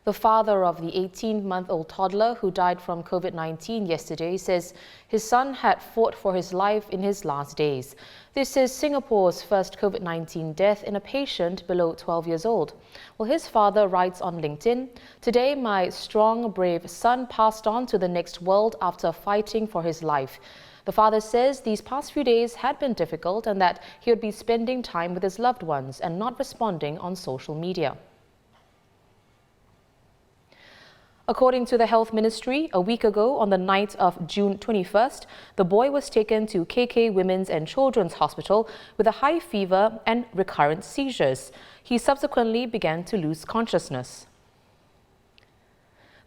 The father of the 18-month-old toddler who died from COVID-19 yesterday says his son had fought for his life in his last days. This is Singapore's first COVID-19 death in a patient below 12 years old. Well, his father writes on LinkedIn, "Today, my strong, brave son passed on to the next world after fighting for his life." The father says these past few days had been difficult and that he would be spending time with his loved ones and not responding on social media. According to the Health Ministry, a week ago on the night of June 21st, the boy was taken to KK Women's and Children's Hospital with a high fever and recurrent seizures. He subsequently began to lose consciousness.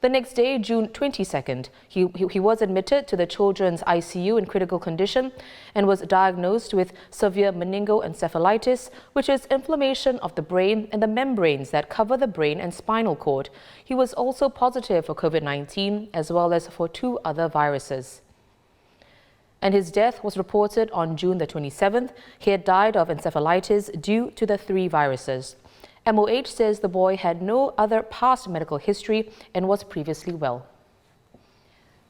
The next day, June 22nd, he was admitted to the children's ICU in critical condition and was diagnosed with severe meningoencephalitis, which is inflammation of the brain and the membranes that cover the brain and spinal cord. He was also positive for COVID-19 as well as for 2 other viruses. And his death was reported on June the 27th. He had died of encephalitis due to the 3 viruses. MOH says the boy had no other past medical history and was previously well.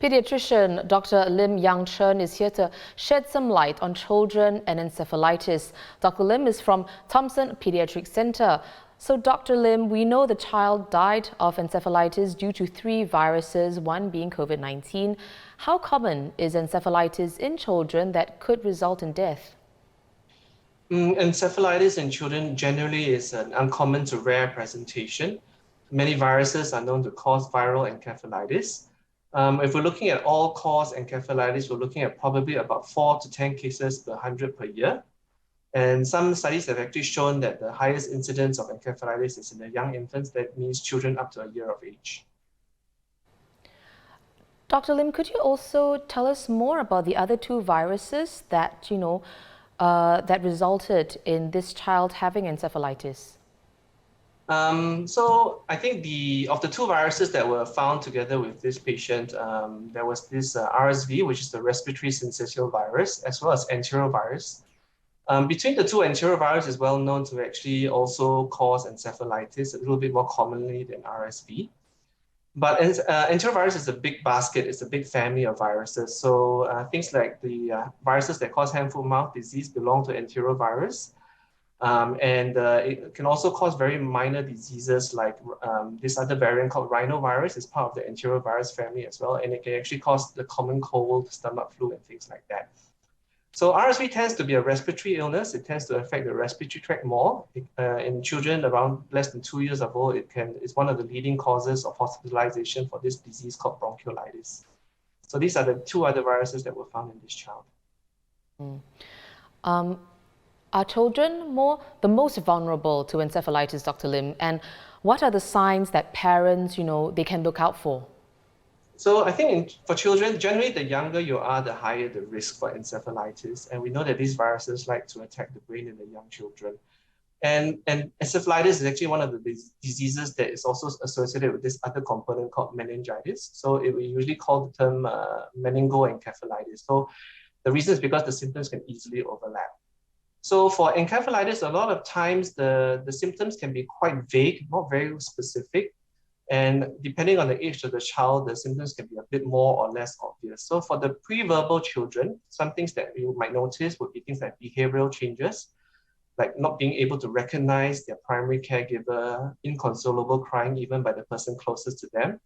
Paediatrician Dr. Lim Yang Chern is here to shed some light on children and encephalitis. Dr. Lim is from Thomson Paediatric Centre. So, Dr. Lim, we know the child died of encephalitis due to 3 viruses, one being COVID-19. How common is encephalitis in children that could result in death? Encephalitis in children generally is an uncommon to rare presentation. Many viruses are known to cause viral encephalitis. If we're looking at all-cause encephalitis, we're looking at probably about 4 to 10 cases per 100 per year. And some studies have actually shown that the highest incidence of encephalitis is in the young infants. That means children up to a year of age. Dr. Lim, could you also tell us more about the other 2 viruses that, that resulted in this child having encephalitis? So I think of the 2 viruses that were found together with this patient, there was this RSV, which is the respiratory syncytial virus, as well as Enterovirus. Between the 2, Enterovirus is well known to actually also cause encephalitis a little bit more commonly than RSV. But Enterovirus is a big basket, it's a big family of viruses. So things like the viruses that cause hand, foot, mouth disease belong to Enterovirus. It can also cause very minor diseases like this other variant called rhinovirus is part of the Enterovirus family as well. And it can actually cause the common cold, stomach flu, and things like that. So RSV tends to be a respiratory illness. It tends to affect the respiratory tract more. In children around less than 2 years of old, it's one of the leading causes of hospitalization for this disease called bronchiolitis. So these are the 2 other viruses that were found in this child. Are children the most vulnerable to encephalitis, Dr. Lim? And what are the signs that parents, they can look out for? So I think for children, generally the younger you are, the higher the risk for encephalitis. And we know that these viruses like to attack the brain in the young children. And encephalitis is actually one of the diseases that is also associated with this other component called meningitis. So we usually call the term meningoencephalitis. So the reason is because the symptoms can easily overlap. So for encephalitis, a lot of times the symptoms can be quite vague, not very specific. And depending on the age of the child, the symptoms can be a bit more or less obvious. So for the pre-verbal children, some things that you might notice would be things like behavioral changes, like not being able to recognize their primary caregiver, inconsolable crying even by the person closest to them.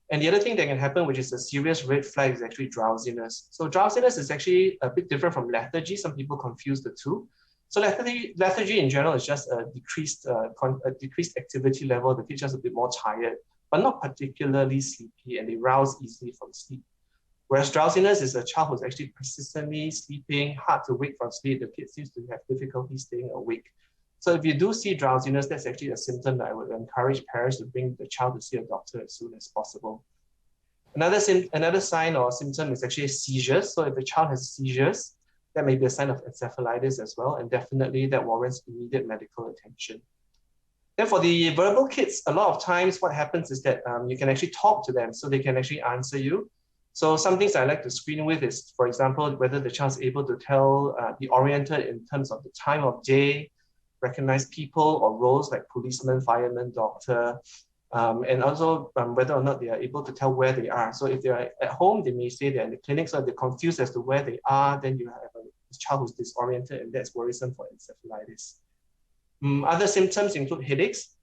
And the other thing that can happen, which is a serious red flag, is actually drowsiness. So drowsiness is actually a bit different from lethargy. Some people confuse the 2. So lethargy in general is just a decreased activity level. The kid's just a bit more tired, but not particularly sleepy, and they rouse easily from sleep. Whereas drowsiness is a child who's actually persistently sleeping, hard to wake from sleep. The kid seems to have difficulty staying awake. So if you do see drowsiness, that's actually a symptom that I would encourage parents to bring the child to see a doctor as soon as possible. Another sign or symptom is actually seizures. So if the child has seizures, that may be a sign of encephalitis as well, and definitely that warrants immediate medical attention. Then for the verbal kids, a lot of times what happens is that you can actually talk to them, so they can actually answer you. So some things I like to screen with is, for example, whether the child's able to be oriented in terms of the time of day, recognize people or roles like policeman, fireman, doctor, and also whether or not they are able to tell where they are. So if they are at home, they may say they're in the clinic, so they're confused as to where they are, then you have a child who's disoriented, and that's worrisome for encephalitis. Other symptoms include headaches.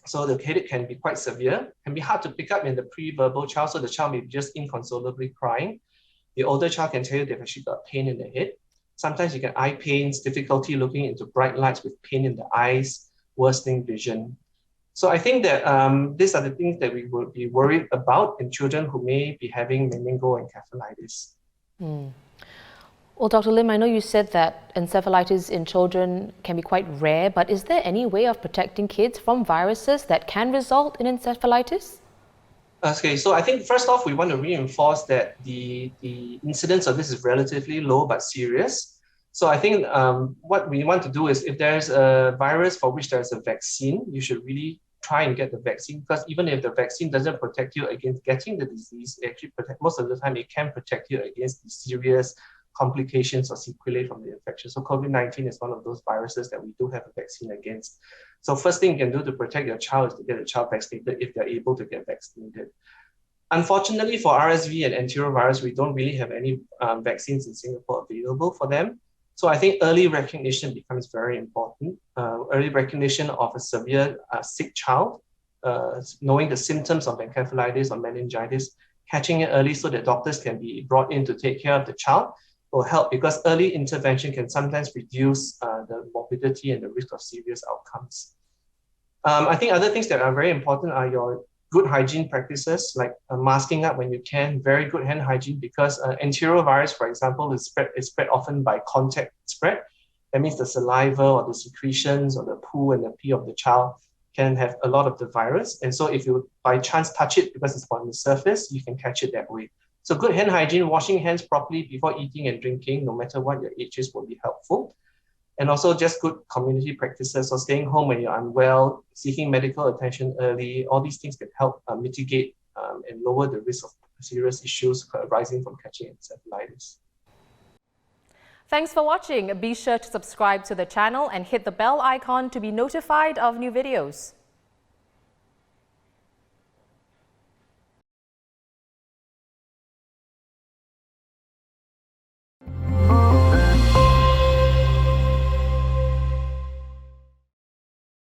So the headache can be quite severe, can be hard to pick up in the pre-verbal child, so the child may be just inconsolably crying. The older child can tell you they've actually got pain in the head. Sometimes you get eye pains, difficulty looking into bright lights with pain in the eyes, worsening vision. So I think that these are the things that we will be worried about in children who may be having meningoencephalitis. Well, Dr. Lim, I know you said that encephalitis in children can be quite rare, but is there any way of protecting kids from viruses that can result in encephalitis? Okay, so I think first off, we want to reinforce that the incidence of this is relatively low but serious. So I think what we want to do is, if there's a virus for which there's a vaccine, you should really try and get the vaccine, because even if the vaccine doesn't protect you against getting the disease, it actually most of the time it can protect you against the serious complications or sequelae from the infection. So COVID-19 is one of those viruses that we do have a vaccine against. So first thing you can do to protect your child is to get the child vaccinated if they're able to get vaccinated. Unfortunately for RSV and Enterovirus, we don't really have any vaccines in Singapore available for them. So I think early recognition becomes very important. Early recognition of a severe sick child, knowing the symptoms of encephalitis or meningitis, catching it early so that doctors can be brought in to take care of the child will help, because early intervention can sometimes reduce the morbidity and the risk of serious outcomes. I think other things that are very important are your good hygiene practices, like masking up when you can, very good hand hygiene, because enterovirus, for example, is spread often by contact spread. That means the saliva or the secretions or the poo and the pee of the child can have a lot of the virus. And so if you by chance touch it because it's on the surface, you can catch it that way. So good hand hygiene, washing hands properly before eating and drinking, no matter what your age is, will be helpful. And also just good community practices, so staying home when you're unwell, seeking medical attention early, all these things can help mitigate and lower the risk of serious issues arising from catching encephalitis. Thanks for watching. Be sure to subscribe to the channel and hit the bell icon to be notified of new videos.